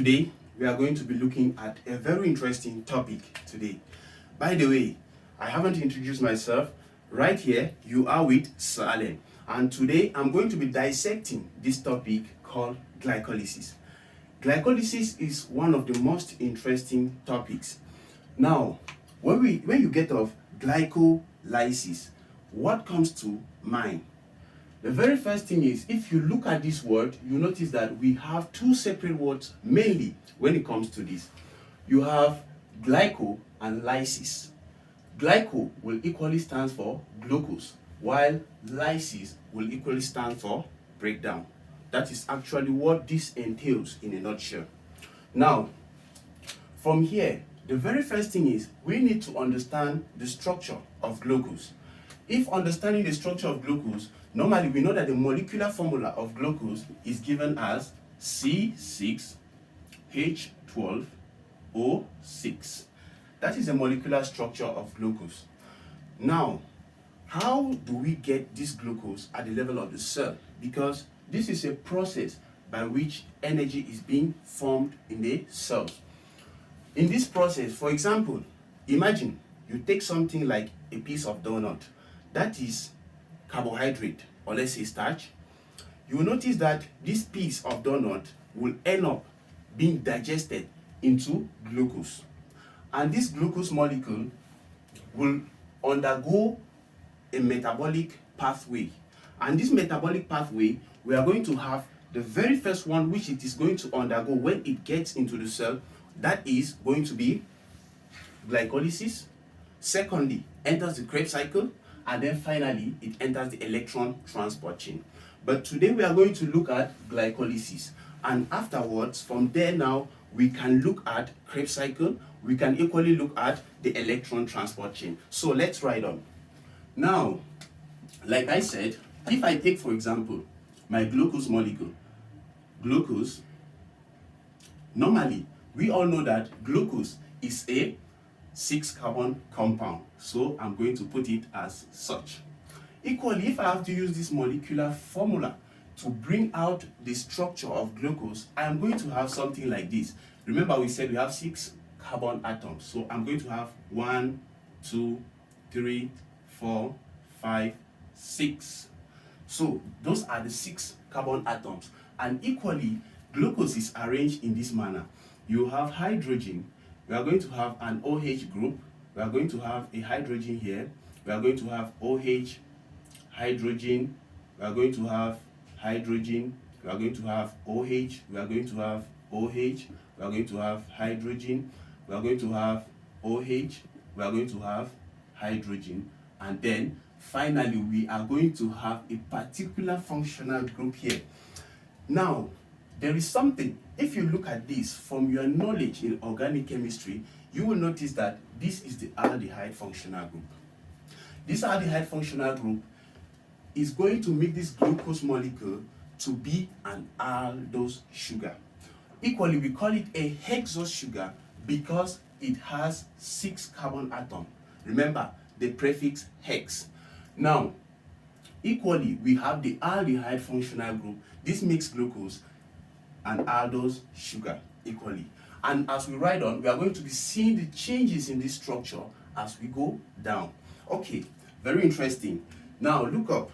Today, we are going to be looking at a very interesting topic today. By the way, I haven't introduced myself. Right here, you are with Salem. And today, I'm going to be dissecting this topic called glycolysis. Glycolysis is one of the most interesting topics. Now, when you get of glycolysis, what comes to mind? The very first thing is, if you look at this word, you notice that we have two separate words mainly when it comes to this. You have glyco and lysis. Glyco will equally stand for glucose, while lysis will equally stand for breakdown. That is actually what this entails in a nutshell. Now, from here, the very first thing is we need to understand the structure of glucose. If understanding the structure of glucose, normally we know that the molecular formula of glucose is given as C6H12O6. That is the molecular structure of glucose. Now, how do we get this glucose at the level of the cell? Because this is a process by which energy is being formed in the cells. In this process, for example, imagine you take something like a piece of donut. That is carbohydrate, or let's say starch. You will notice that this piece of donut will end up being digested into glucose. And this glucose molecule will undergo a metabolic pathway. And this metabolic pathway, we are going to have the very first one which it is going to undergo when it gets into the cell. That is going to be glycolysis. Secondly, enters the Krebs cycle. And then finally, it enters the electron transport chain. But today we are going to look at glycolysis. And afterwards, from there now, we can look at Krebs cycle. We can equally look at the electron transport chain. So let's ride on. Now, like I said, if I take, for example, my glucose molecule, glucose, normally, we all know that glucose is a 6-carbon compound. So I'm going to put it as such. Equally, if I have to use this molecular formula to bring out the structure of glucose, I am going to have something like this. Remember, we said we have 6 carbon atoms. So I'm going to have 1, 2, 3, 4, 5, 6. So those are the 6 carbon atoms. And equally, glucose is arranged in this manner. You have hydrogen. We are going to have an OH group. We are going to have a hydrogen here. We are going to have OH, hydrogen. We are going to have hydrogen. We are going to have OH. We are going to have OH. We are going to have hydrogen. We are going to have OH. We are going to have hydrogen. And then finally, we are going to have a particular functional group here. Now, there is something, if you look at this from your knowledge in organic chemistry, you will notice that this is the aldehyde functional group. This aldehyde functional group is going to make this glucose molecule to be an aldose sugar. Equally, we call it a hexose sugar because it has 6 carbon atoms. Remember the prefix hex. Now, equally, we have the aldehyde functional group. This makes glucose and aldose sugar equally. And as we ride on, we are going to be seeing the changes in this structure as we go down. Okay, very interesting. Now look up.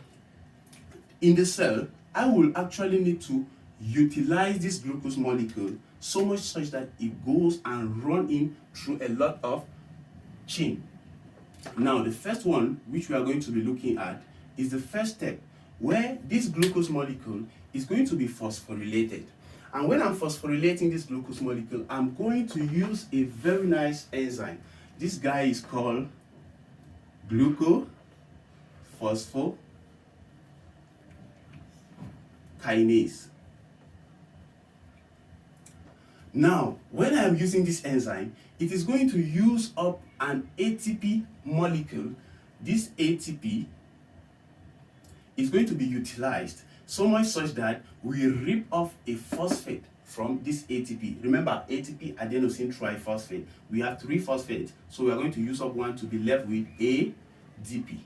In the cell, I will actually need to utilize this glucose molecule so much such that it goes and run in through a lot of chain. Now the first one which we are going to be looking at is the first step where this glucose molecule is going to be phosphorylated. And when I'm phosphorylating this glucose molecule, I'm going to use a very nice enzyme. This guy is called Glycophosphofructokinase. Now, when I'm using this enzyme, it is going to use up an ATP molecule. This ATP is going to be utilized so much such that we rip off a phosphate from this ATP. Remember, ATP adenosine triphosphate. We have 3 phosphates, so we are going to use up one to be left with ADP.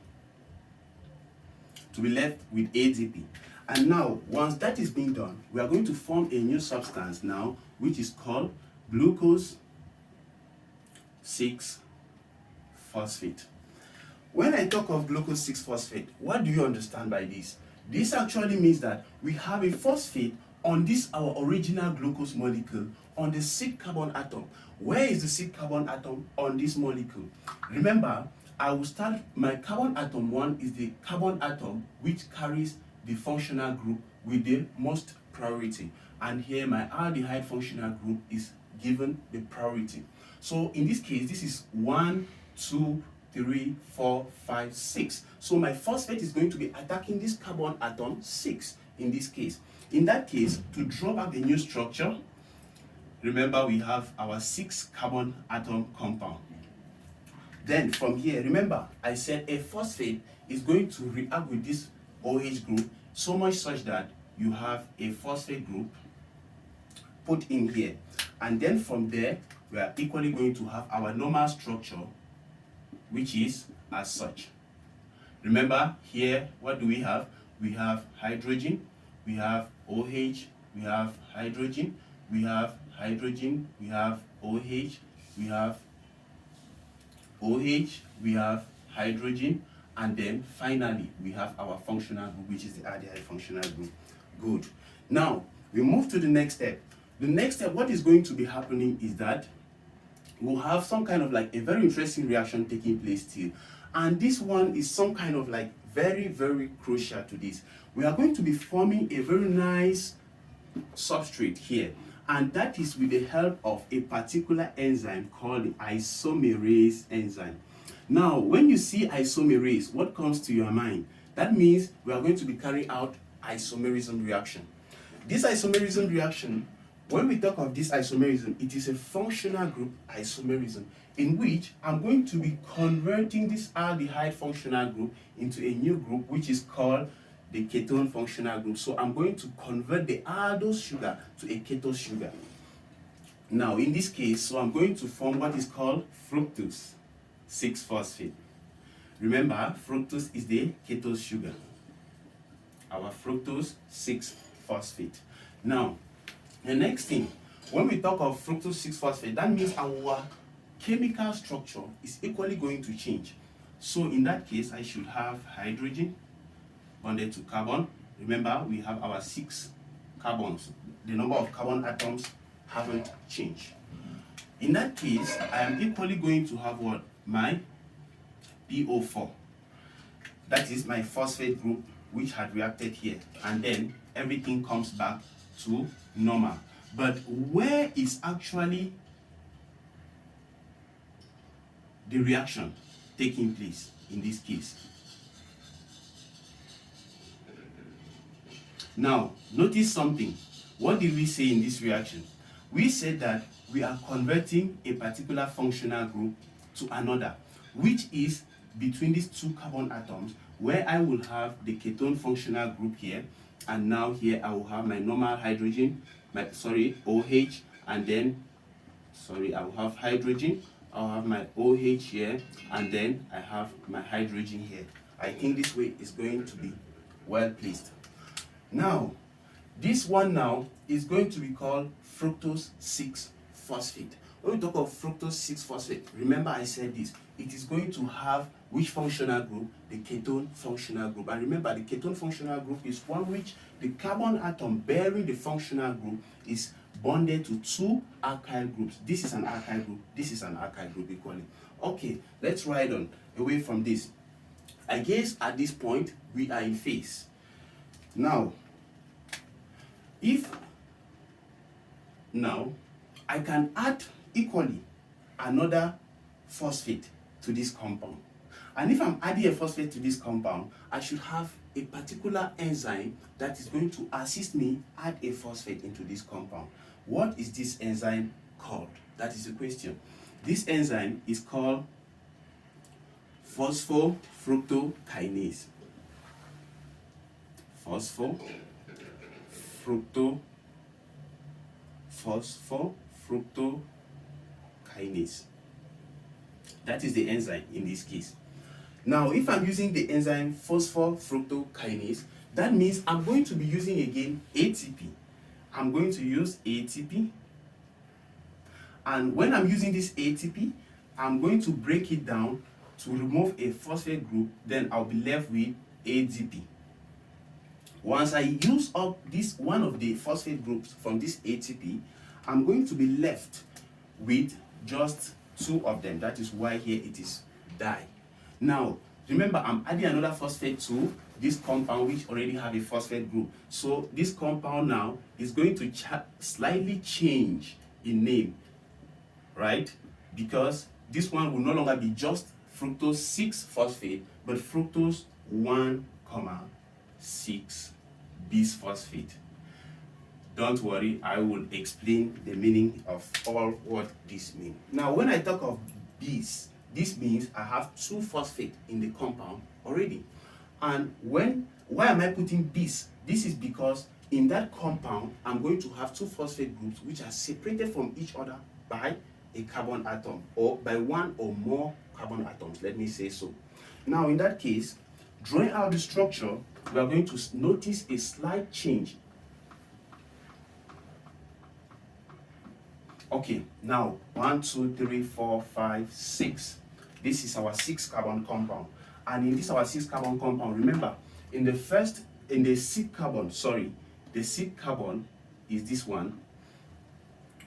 And now, once that is being done, we are going to form a new substance now, which is called glucose 6-phosphate. When I talk of glucose 6-phosphate, what do you understand by this? This actually means that we have a phosphate on this our original glucose molecule on the 6 carbon atom. Where is the 6 carbon atom on this molecule? Remember, I will start, my carbon atom 1 is the carbon atom which carries the functional group with the most priority. And here my aldehyde functional group is given the priority. So in this case, this is 1, 2, 3, 4, 5, 6. So my phosphate is going to be attacking this carbon atom 6 in this case. In that case, to draw back the new structure, remember we have our 6 carbon atom compound. Then from here, remember I said a phosphate is going to react with this OH group so much such that you have a phosphate group put in here. And then from there, we are equally going to have our normal structure, which is as such. Remember here, what do we have? We have hydrogen, we have OH, we have hydrogen, we have hydrogen, we have OH, we have OH, we have hydrogen, and then finally we have our functional group, which is the aldehyde functional group. Good. Now we move to the next step. The next step, what is going to be happening is that we'll have some kind of like a very interesting reaction taking place still. And this one is some kind of like very, very crucial to this. We are going to be forming a very nice substrate here. And that is with the help of a particular enzyme called the isomerase enzyme. Now, when you see isomerase, what comes to your mind? That means we are going to be carrying out isomerism reaction. This isomerism reaction, when we talk of this isomerism, it is a functional group isomerism in which I'm going to be converting this aldehyde functional group into a new group which is called the ketone functional group. So I'm going to convert the aldose sugar to a ketose sugar. Now in this case, so I'm going to form what is called fructose 6-phosphate. Remember, fructose is the ketose sugar. Our fructose 6-phosphate. Now, the next thing, when we talk of fructose 6-phosphate, that means our chemical structure is equally going to change. So in that case, I should have hydrogen bonded to carbon. Remember, we have our 6 carbons. The number of carbon atoms haven't changed. In that case, I am equally going to have what? My PO4. That is my phosphate group which had reacted here. And then everything comes back to normal. But where is actually the reaction taking place in this case? Now, notice something. What did we say in this reaction? We said that we are converting a particular functional group to another, which is between these 2 carbon atoms, where I will have the ketone functional group here, and now here I will have my normal hydrogen, OH, and then, I will have hydrogen, I'll have my OH here, and then I have my hydrogen here. I think this way is going to be well placed. Now, this one now is going to be called fructose 6-phosphate. When we talk of fructose 6-phosphate, remember I said this, it is going to have which functional group? The ketone functional group. And remember, the ketone functional group is one which the carbon atom bearing the functional group is bonded to 2 alkyl groups. This is an alkyl group, this is an alkyl group equally. Okay, let's ride on away from this. I guess at this point, we are in phase. Now, I can add equally another phosphate to this compound. And if I'm adding a phosphate to this compound, I should have a particular enzyme that is going to assist me add a phosphate into this compound. What is this enzyme called? That is the question. This enzyme is called Phosphofructokinase. Phosphofructokinase. That is the enzyme in this case. Now, if I'm using the enzyme phosphofructokinase, That means I'm going to be using again ATP. I'm going to use ATP. And when I'm using this ATP, I'm going to break it down to remove a phosphate group, then I'll be left with ADP. Once I use up this one of the phosphate groups from this ATP, I'm going to be left with just two of them. That is why here it is di. Now, remember, I'm adding another phosphate to this compound which already have a phosphate group. So this compound now is going to slightly change in name, right? Because this one will no longer be just fructose 6-phosphate, but fructose 1,6 bisphosphate. Don't worry, I will explain the meaning of all what this means. Now, when I talk of bis, this means I have 2 phosphate in the compound already. And why am I putting bis? This is because in that compound, I'm going to have 2 phosphate groups which are separated from each other by a carbon atom, or by one or more carbon atoms, let me say so. Now, in that case, drawing out the structure, we are going to notice a slight change. Okay, now 1, 2, 3, 4, 5, 6. This is our 6-carbon compound. And in this our 6-carbon compound, remember, the C carbon is this one,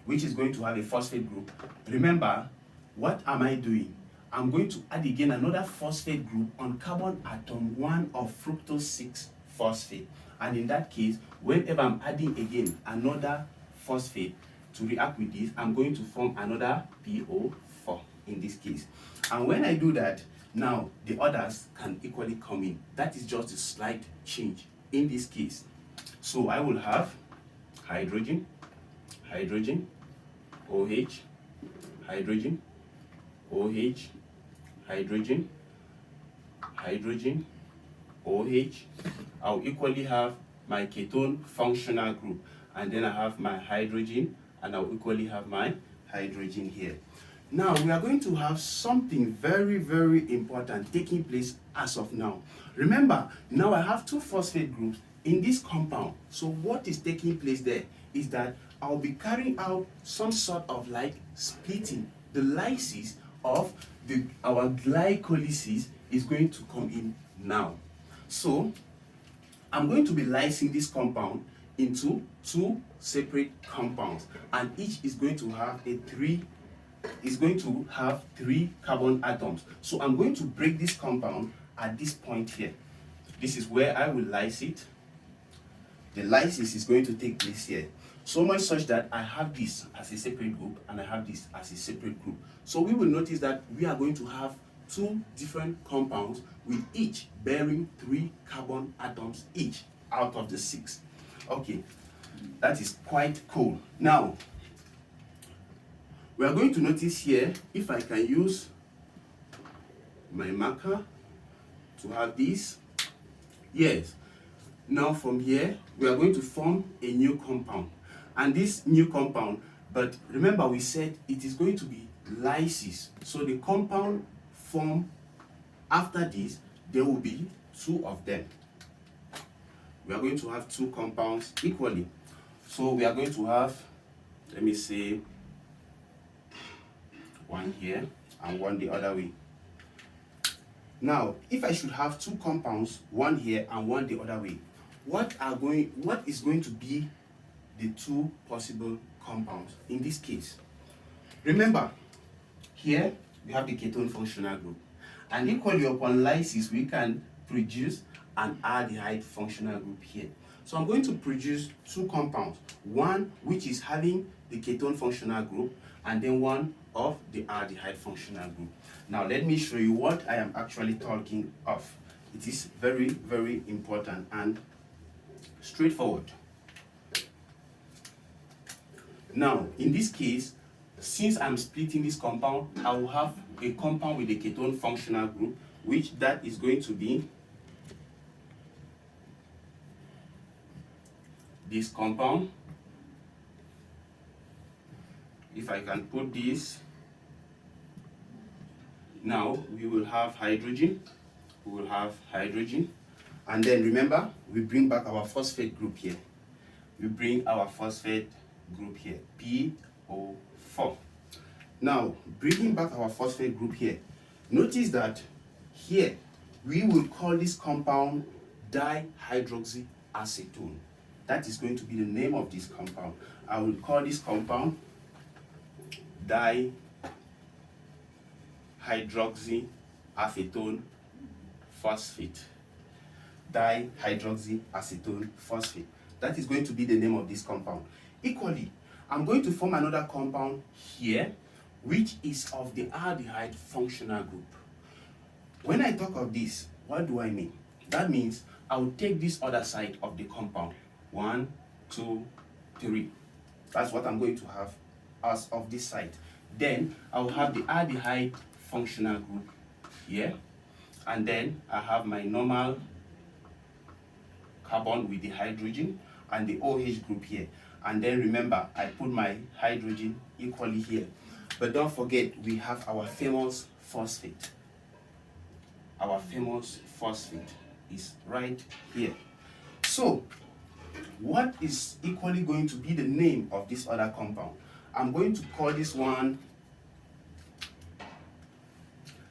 which is going to have a phosphate group. Remember, what am I doing? I'm going to add again another phosphate group on carbon atom 1 of fructose 6-phosphate. And in that case, whenever I'm adding again another phosphate to react with this, I'm going to form another PO4 in this case. And when I do that, now the others can equally come in. That is just a slight change in this case. So I will have hydrogen, hydrogen, OH, hydrogen, OH, hydrogen, hydrogen, OH. I'll equally have my ketone functional group, and then I have my hydrogen, and I'll equally have my hydrogen here. Now, we are going to have something very, very important taking place as of now. Remember, now I have 2 phosphate groups in this compound. So what is taking place there is that I'll be carrying out some sort of like splitting. The lysis of our glycolysis is going to come in now. So I'm going to be lysing this compound into 2 separate compounds, and each is going to have 3 carbon atoms. So I'm going to break this compound at this point here. This is where I will lyse it. The lysis is going to take place here. So much such that I have this as a separate group and I have this as a separate group. So we will notice that we are going to have 2 different compounds with each bearing 3 carbon atoms each out of the 6. Okay, that is quite cool. Now, we are going to notice here, if I can use my marker to have this. Yes. Now from here, we are going to form a new compound. And this new compound, but remember we said it is going to be lysis. So the compound formed after this, there will be 2 of them. We are going to have 2 compounds equally. So we are going to have, let me say, 1 here and 1 the other way. Now, if I should have 2 compounds, 1 here and 1 the other way, what is going to be the 2 possible compounds in this case? Remember, here we have the ketone functional group, and equally upon lysis we can produce an aldehyde functional group here. So I'm going to produce 2 compounds, one which is having the ketone functional group and then one of the aldehyde functional group. Now let me show you what I am actually talking of. It is very, very important and straightforward. Now, in this case, since I'm splitting this compound, I will have a compound with a ketone functional group, which that is going to be this compound. If I can put this, now we will have hydrogen, we will have hydrogen, And then remember, we bring back our phosphate group here. We bring our phosphate group here, PO4. Now, bringing back our phosphate group here, notice that here, we will call this compound dihydroxyacetone. That is going to be the name of this compound. I will call this compound dihydroxyacetone phosphate. Dihydroxyacetone phosphate. That is going to be the name of this compound. Equally, I'm going to form another compound here, which is of the aldehyde functional group. When I talk of this, what do I mean? That means I will take this other side of the compound. 1, 2, 3. That's what I'm going to have as of this side. Then I will have the aldehyde functional group here. And then I have my normal carbon with the hydrogen and the OH group here. And then remember, I put my hydrogen equally here. But don't forget, we have our famous phosphate. Our famous phosphate is right here. So, what is equally going to be the name of this other compound? I'm going to call this one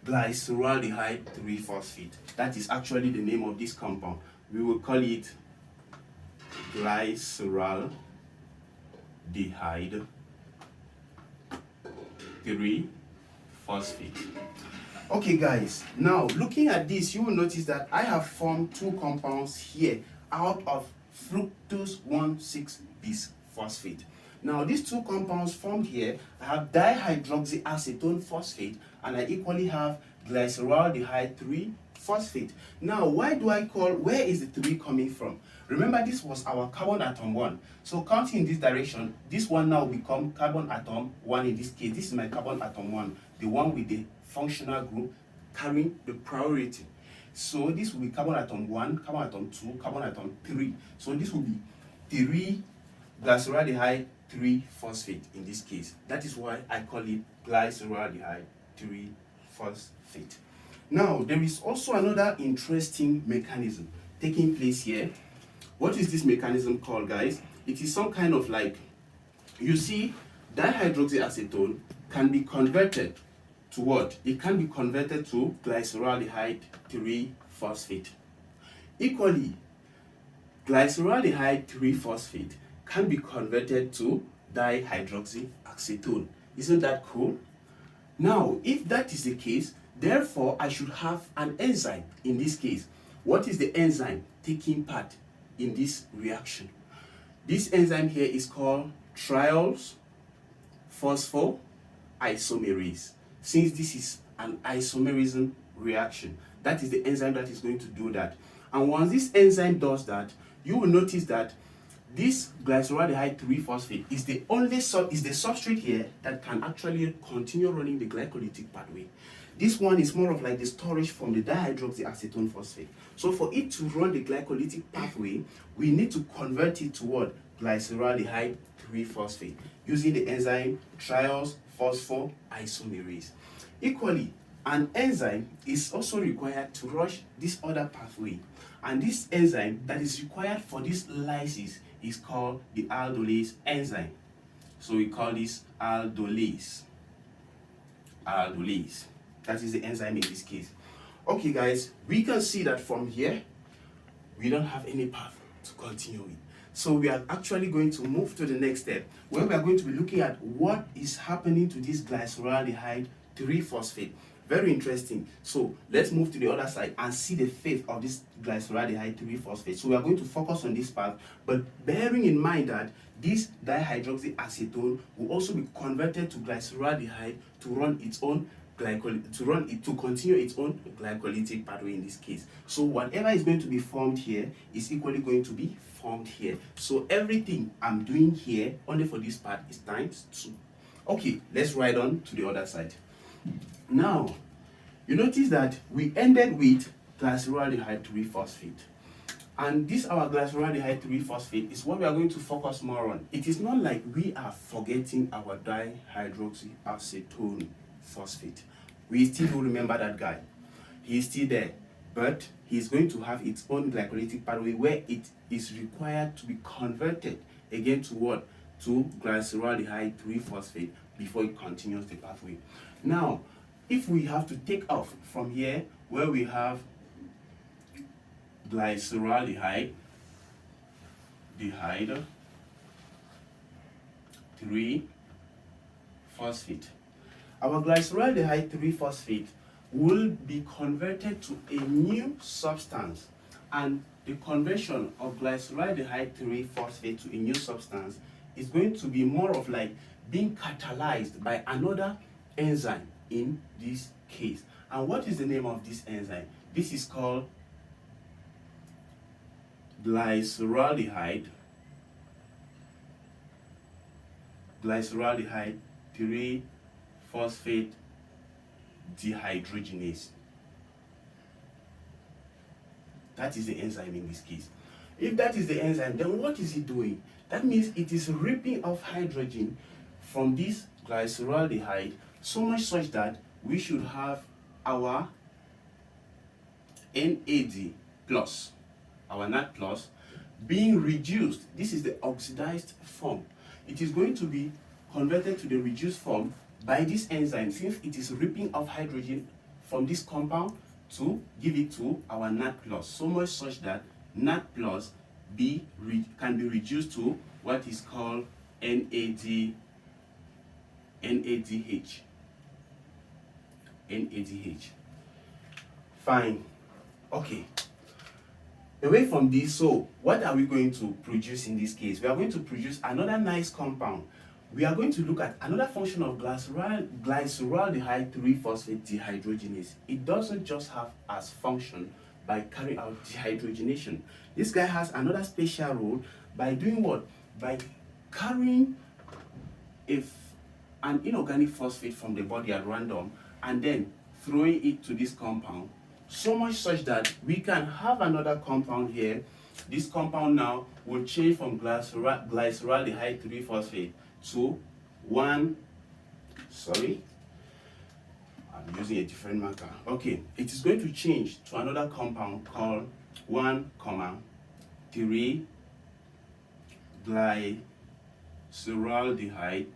glyceraldehyde 3-phosphate. That is actually the name of this compound. We will call it glyceraldehyde 3-phosphate. Okay guys, now looking at this, you will notice that I have formed two compounds here out of fructose 1,6-bisphosphate. Now these two compounds formed here, I have dihydroxyacetone phosphate and I equally have glyceraldehyde 3-phosphate. Now why do I call, where is the 3 coming from? Remember, this was our carbon atom 1. So counting in this direction, this one now will become carbon atom 1 in this case. This is my carbon atom 1, the one with the functional group carrying the priority. So this will be carbon atom 1, carbon atom 2, carbon atom 3. So this will be 3 glyceraldehyde 3-phosphate in this case. That is why I call it glyceraldehyde 3-phosphate. Now, there is also another interesting mechanism taking place here. What is this mechanism called, guys? It is some kind of like, you see, dihydroxyacetone can be converted to what? It can be converted to glyceraldehyde 3-phosphate. Equally, glyceraldehyde 3-phosphate can be converted to dihydroxyacetone. Isn't that cool? Now, if that is the case, therefore, I should have an enzyme in this case. What is the enzyme taking part in this reaction? This enzyme here is called triose phosphoisomerase. Since this is an isomerism reaction, that is the enzyme that is going to do that. And once this enzyme does that, you will notice that this glyceraldehyde 3-phosphate is the only substrate here that can actually continue running the glycolytic pathway. This one is more of like the storage from the dihydroxyacetone phosphate. So for it to run the glycolytic pathway, we need to convert it to what? Glyceraldehyde 3-phosphate using the enzyme triose phosphoisomerase. Equally, an enzyme is also required to rush this other pathway. And this enzyme that is required for this lysis is called the aldolase enzyme. So we call this aldolase. Aldolase. That is the enzyme in this case. Okay guys, we can see that from here, we don't have any path to continue with. So we are actually going to move to the next step, where we are going to be looking at what is happening to this glyceraldehyde 3-phosphate. Very interesting. So let's move to the other side and see the fate of this glyceraldehyde 3-phosphate. So we are going to focus on this part, but bearing in mind that this dihydroxyacetone will also be converted to glyceraldehyde to run its own to continue its own glycolytic pathway in this case. So whatever is going to be formed here is equally going to be formed here. So everything I'm doing here only for this part is times 2. Okay, let's ride on to the other side. Now, you notice that we ended with glyceraldehyde 3-phosphate. And this our glyceraldehyde 3-phosphate is what we are going to focus more on. It is not like we are forgetting our dihydroxyacetone phosphate. We still do remember that guy. He is still there. but he's going to have its own glycolytic pathway where it is required to be converted again to what? To glyceraldehyde 3-phosphate before it continues the pathway. Now, if we have to take off from here where we have glyceraldehyde, 3-phosphate. Our glyceraldehyde 3-phosphate will be converted to a new substance, and the conversion of glyceraldehyde 3-phosphate to a new substance is going to be more of like being catalyzed by another enzyme in this case. And what is the name of this enzyme? This is called glyceraldehyde 3-phosphate dehydrogenase. That is the enzyme in this case. If that is the enzyme, then what is it doing? That means it is ripping off hydrogen from this glyceraldehyde, so much such that we should have our NAD plus, our NAD plus, being reduced. This is the oxidized form. It is going to be converted to the reduced form by this enzyme, since it is ripping off hydrogen from this compound to give it to our NAD plus, so much such that NAD plus can be reduced to what is called NADH. Fine. Okay. Away from this, so what are we going to produce in this case? We are going to produce another nice compound. We are going to look at another function of glyceraldehyde 3-phosphate dehydrogenase. It doesn't just have as function by carrying out dehydrogenation. This guy has another special role by doing what? By carrying an inorganic phosphate from the body at random and then throwing it to this compound, so much such that we can have another compound here. This compound now will change from glyceraldehyde 3-phosphate to I'm using a different marker. Okay, it is going to change to another compound called 1,3-glyceraldehyde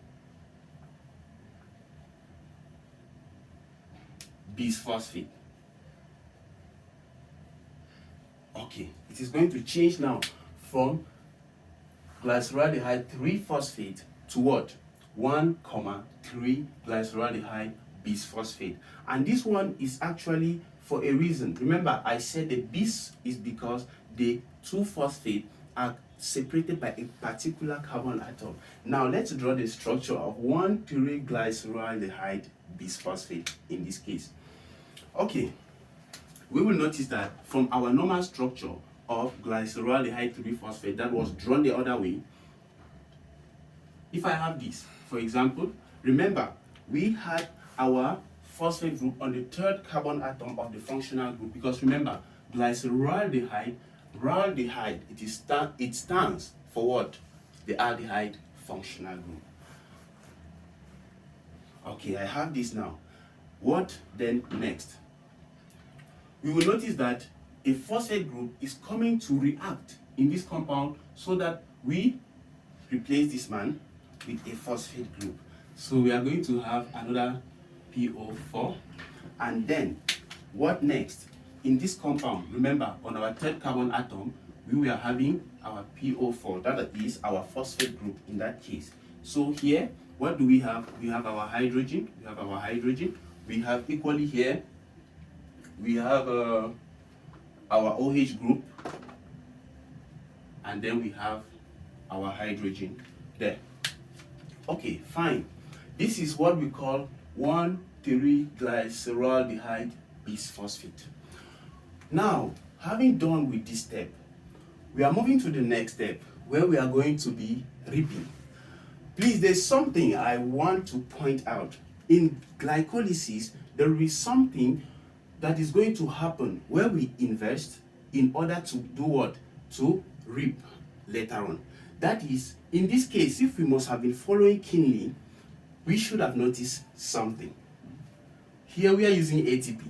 bisphosphate. Okay, it is going to change now from glyceraldehyde 3-phosphate to what? 1,3-glyceraldehyde bisphosphate. And this one is actually for a reason. Remember, I said the bis is because the two phosphate are separated by a particular carbon atom. Now let's draw the structure of 1,3-glyceraldehyde bisphosphate in this case. Okay, we will notice that from our normal structure of glyceraldehyde 3-phosphate that was drawn the other way, if I have this, for example, remember we had our phosphate group on the third carbon atom of the functional group, because remember, glyceraldehyde, it stands for what? The aldehyde functional group. Okay, I have this now. What then next? We will notice that a phosphate group is coming to react in this compound so that we replace this man with a phosphate group. So we are going to have another PO4. And then what next? In this compound, remember, on our third carbon atom, we were having our PO4. That is our phosphate group in that case. So here, what do we have? We have our hydrogen. We have equally here, we have our OH group, and then we have our hydrogen there. Okay, fine. This is what we call 1,3-glyceraldehyde bisphosphate. Now, having done with this step, we are moving to the next step where we are going to be reaping. Please, there's something I want to point out. In glycolysis, there is something that is going to happen where we invest in order to do what? To reap later on. That is, in this case, if we must have been following keenly, we should have noticed something. Here we are using ATP.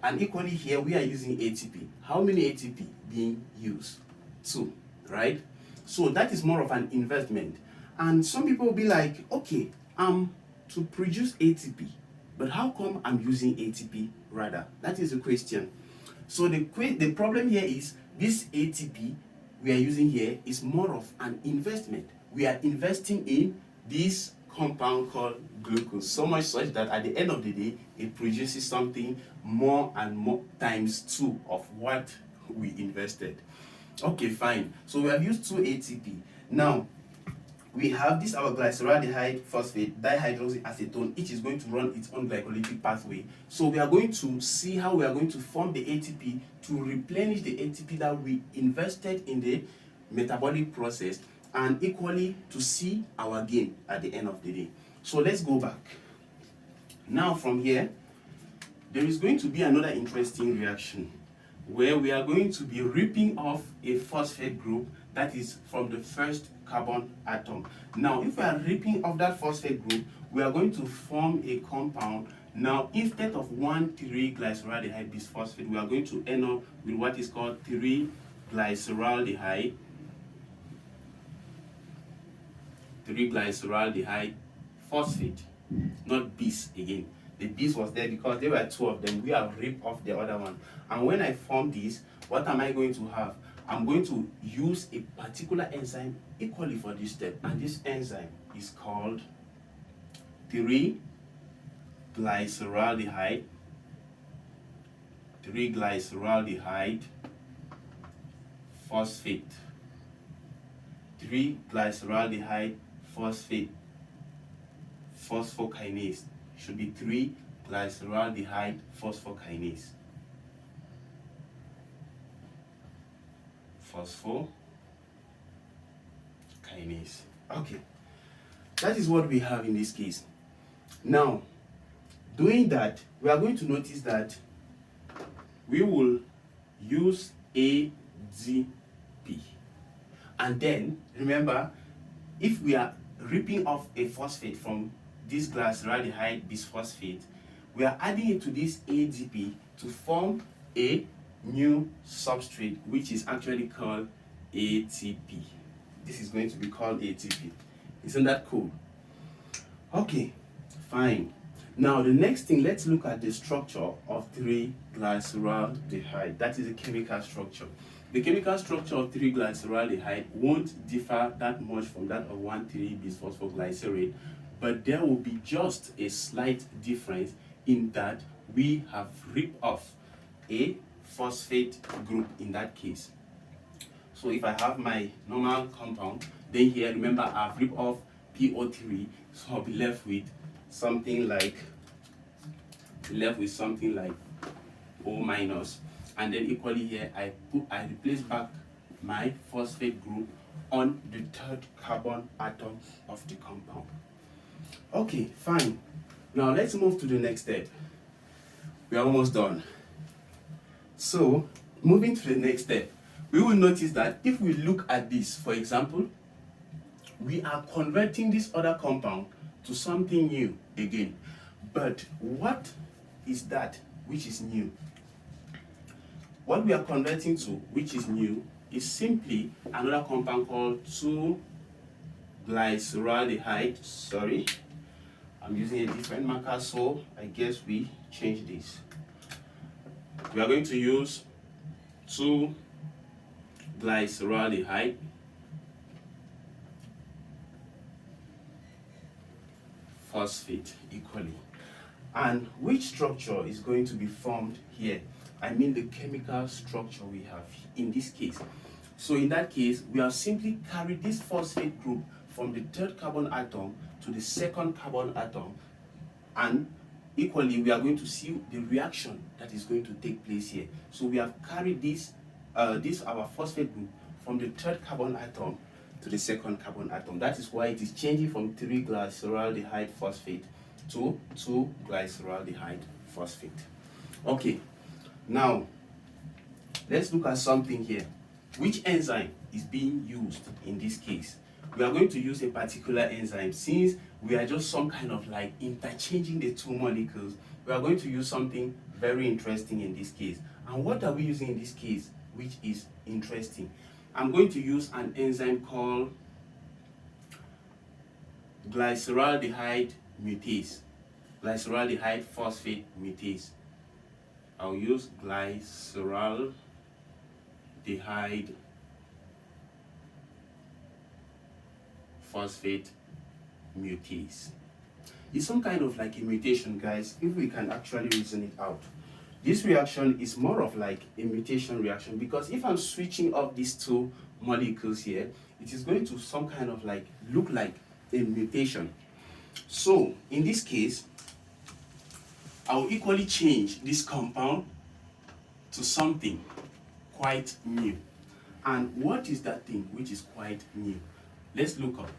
And equally here, we are using ATP. How many ATP being used? 2, right? So that is more of an investment. And some people will be like, okay, to produce ATP, but how come I'm using ATP rather? That is the question. So the problem here is this ATP we are using here is more of an investment. We are investing in this compound called glucose, so much such that at the end of the day, it produces something more and more times 2 of what we invested. Okay, fine. So we have used 2 ATP. Now, we have this our glyceraldehyde phosphate dihydroxyacetone, which is going to run its own glycolytic pathway. So we are going to see how we are going to form the ATP to replenish the ATP that we invested in the metabolic process, and equally to see our gain at the end of the day. So let's go back. Now from here, there is going to be another interesting reaction where we are going to be ripping off a phosphate group that is from the first carbon atom. Now, if we are ripping off that phosphate group, we are going to form a compound. Now, instead of 1,3-glyceraldehyde bisphosphate, we are going to end up with what is called 3-glyceraldehyde phosphate, not bis again. The bis was there because there were 2 of them. We have ripped off the other one. And when I form this, what am I going to have? I'm going to use a particular enzyme equally for this step. And this enzyme is called 3-glyceraldehyde phosphate. 3-glyceraldehyde phosphate. Phosphokinase. Should be 3-glyceraldehyde phosphokinase. Phosphokinase. Okay, that is what we have in this case. Now, doing that, we are going to notice that we will use ADP. And then, remember, if we are ripping off a phosphate from this glyceraldehyde bisphosphate, we are adding it to this ADP to form a new substrate, which is actually called ATP. This is going to be called ATP. Isn't that cool? Okay, fine. Now the next thing, let's look at the structure of 3-glyceraldehyde. That is the chemical structure. The chemical structure of 3-glyceraldehyde won't differ that much from that of 1,3-bisphosphoglycerate, but there will be just a slight difference in that we have ripped off a phosphate group in that case. So if I have my normal compound, then here, remember, I've ripped off PO3, so I'll be left with something like O minus, and then equally here I replace back my phosphate group on the 3rd carbon atom of the compound. Okay, fine. Now let's move to the next step. We are almost done. So, moving to the next step, we will notice that if we look at this, for example, we are converting this other compound to something new again. But what is that which is new? What we are converting to, which is new, is simply another compound called 2-glyceraldehyde. Sorry, I'm using a different marker, so I guess we change this. We are going to use 2-glyceraldehyde phosphate equally. And which structure is going to be formed here? I mean the chemical structure we have in this case. So in that case, we have simply carried this phosphate group from the 3rd carbon atom to the 2nd carbon atom, and equally we are going to see the reaction that is going to take place here. So we have carried this our phosphate group from the 3rd carbon atom to the 2nd carbon atom. That is why it is changing from 3-glyceraldehyde phosphate to 2-glyceraldehyde phosphate. Okay, now let's look at something here. Which enzyme is being used in this case? We are going to use a particular enzyme. Since we are just some kind of like interchanging the 2 molecules, we are going to use something very interesting in this case. And what are we using in this case, which is interesting? I'm going to use an enzyme called glyceraldehyde mutase, glyceraldehyde phosphate mutase. I'll use glyceraldehyde phosphate mutase. It's some kind of like a mutation, guys, if we can actually reason it out. This reaction is more of like a mutation reaction, because if I'm switching up these two molecules here, it is going to some kind of like look like a mutation. So in this case, I will equally change this compound to something quite new. And what is that thing which is quite new? Let's look up.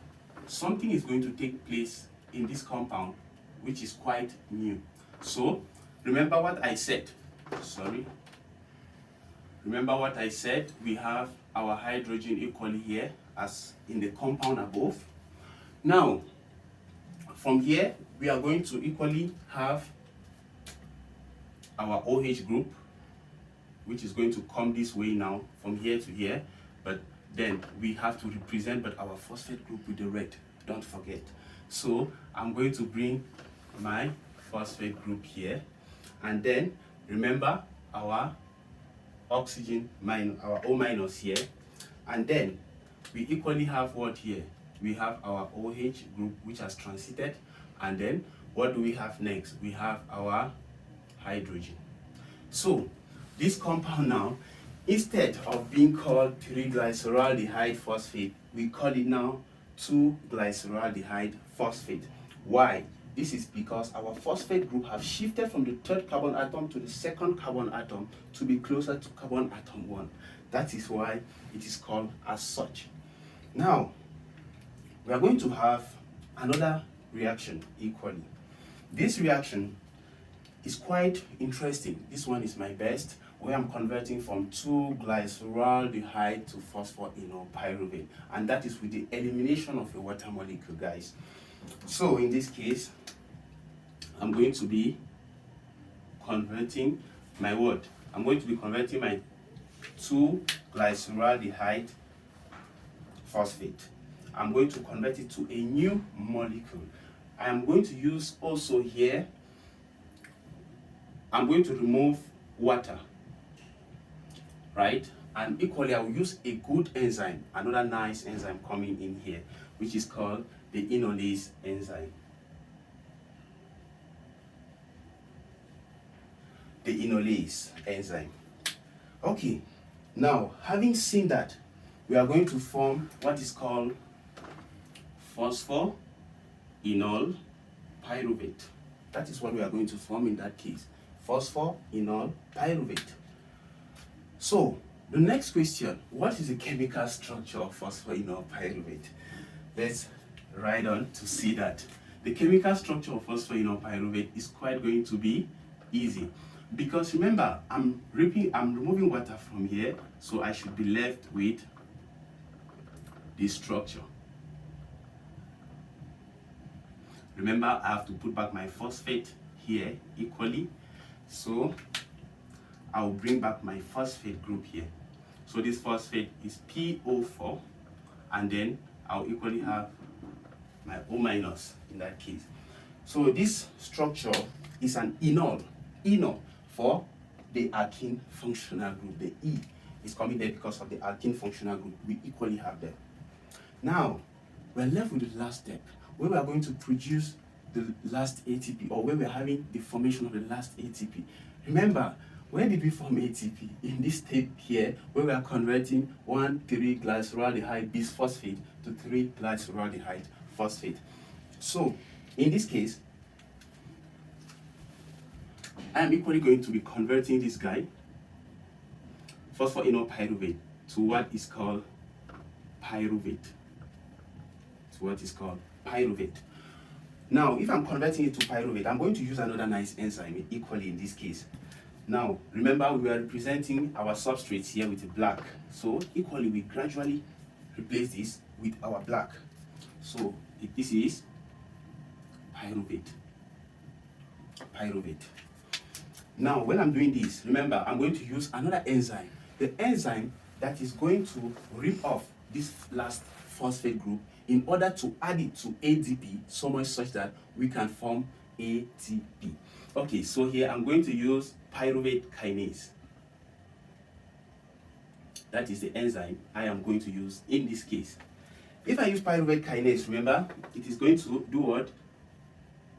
Something is going to take place in this compound which is quite new. So remember what I said. Remember what I said. We have our hydrogen equally here as in the compound above. Now from here we are going to equally have our OH group, which is going to come this way now from here to here, but then we have to represent but our phosphate group with the red, don't forget. So I'm going to bring my phosphate group here, and then remember our oxygen minus, our O minus here, and then we equally have what here? We have our OH group which has transited, and then what do we have next? We have our hydrogen. So this compound now, instead of being called 3-glyceraldehyde phosphate, we call it now 2-glyceraldehyde phosphate. Why? This is because our phosphate group have shifted from the third carbon atom to the second carbon atom to be closer to carbon atom 1. That is why it is called as such. Now, we are going to have another reaction equally. This reaction is quite interesting. This one is my best, where I'm converting from 2-glyceraldehyde to phosphoenolpyruvate, and that is with the elimination of a water molecule, guys. So in this case, I'm going to be converting my what? I'm going to be converting my 2-glyceraldehyde phosphate. I'm going to convert it to a new molecule. I am going to use also here, I'm going to remove water, right? And equally, I will use a good enzyme, another nice enzyme coming in here, which is called the enolase enzyme. The enolase enzyme. Okay, now having seen that, we are going to form what is called phosphoenolpyruvate. That is what we are going to form in that case. Phosphoenolpyruvate. So the next question, what is the chemical structure of phosphoenolpyruvate? Let's ride on to see that. The chemical structure of phosphoenolpyruvate is quite going to be easy, because remember, I'm removing water from here, so I should be left with this structure. Remember, I have to put back my phosphate here equally. So I'll bring back my phosphate group here. So this phosphate is PO4, and then I'll equally have my O minus in that case. So this structure is an enol for the alkene functional group. The E is coming there because of the alkene functional group. We equally have them. Now we're left with the last step, where we are going to produce the last ATP, or where we're having the formation of the last ATP. Remember, where did we form ATP? In this step here, where we are converting 1,3-glyceraldehyde bisphosphate to 3-glyceraldehyde phosphate. So in this case, I'm equally going to be converting this guy, phosphoenolpyruvate, to what is called pyruvate. Now, if I'm converting it to pyruvate, I'm going to use another nice enzyme equally in this case. Now, remember, we are representing our substrates here with a black. So equally, we gradually replace this with our black. So this is pyruvate. Now, when I'm doing this, remember, I'm going to use another enzyme. The enzyme that is going to rip off this last phosphate group in order to add it to ADP so much such that we can form ATP. Okay, so here I'm going to use pyruvate kinase. That is the enzyme I am going to use in this case. If I use pyruvate kinase, remember, it is going to do what?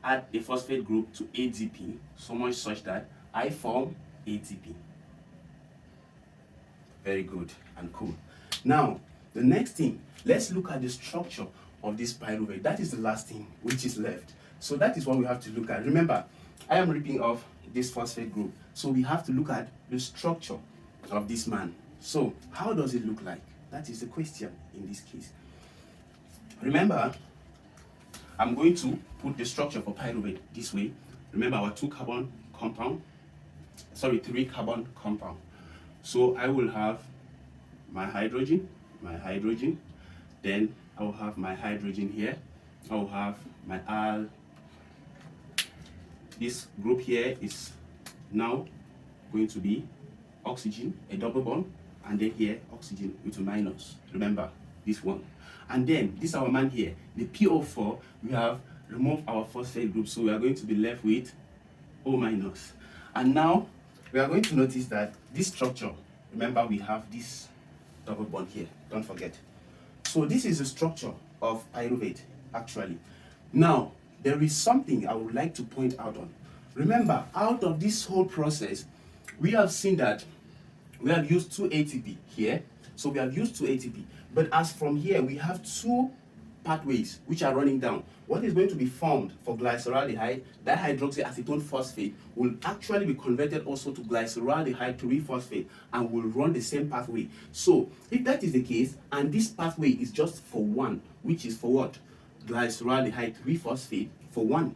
Add a phosphate group to ADP so much such that I form ATP. Very good and cool. Now, the next thing, let's look at the structure of this pyruvate. That is the last thing which is left. So that is what we have to look at. Remember, I am ripping off this phosphate group. So we have to look at the structure of this man. So how does it look like? That is the question in this case. Remember, I'm going to put the structure for pyruvate this way. Remember our 3-carbon compound. So I will have my hydrogen, then I will have my hydrogen here. I will have my Al. This group here is now going to be oxygen, a double bond, and then here oxygen with a minus. Remember this one. And then this our man here, the PO4, we have removed our phosphate group, so we are going to be left with O minus. And now we are going to notice that this structure, remember we have this double bond here, don't forget. So this is the structure of pyruvate actually. Now there is something I would like to point out on. Remember, out of this whole process, we have seen that we have used 2 ATP here. So we have used 2 ATP. But as from here, we have 2 pathways which are running down. What is going to be formed for glyceraldehyde, dihydroxyacetone phosphate, will actually be converted also to glyceraldehyde 3-phosphate and will run the same pathway. So if that is the case, and this pathway is just for one, which is for what? Glyceraldehyde 3-phosphate for one,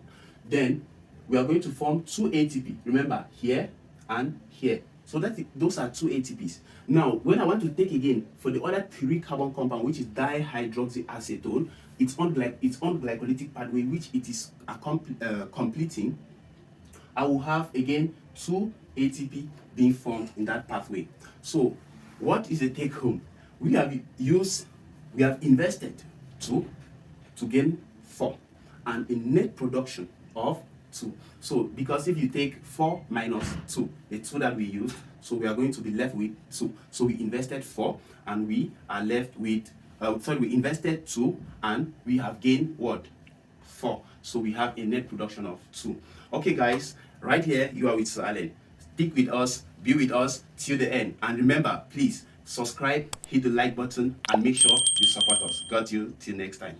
then we are going to form 2 ATP. Remember, here and here. So those are 2 ATPs. Now, when I want to take again for the other 3-carbon compound, which is dihydroxyacetone, its own glycolytic pathway, which it is completing, I will have again 2 ATP being formed in that pathway. So, what is the take home? We have invested 2 to gain 4, and a net production of 2. So because if you take 4 minus 2, the 2 that we used, so we are going to be left with 2. So we invested 4 and we are left with, we invested 2 and we have gained what? 4. So we have a net production of 2. Okay guys, right here you are with Sir Allen. Stick with us, be with us till the end. And remember, please subscribe, hit the like button and make sure you support us. Got you till next time.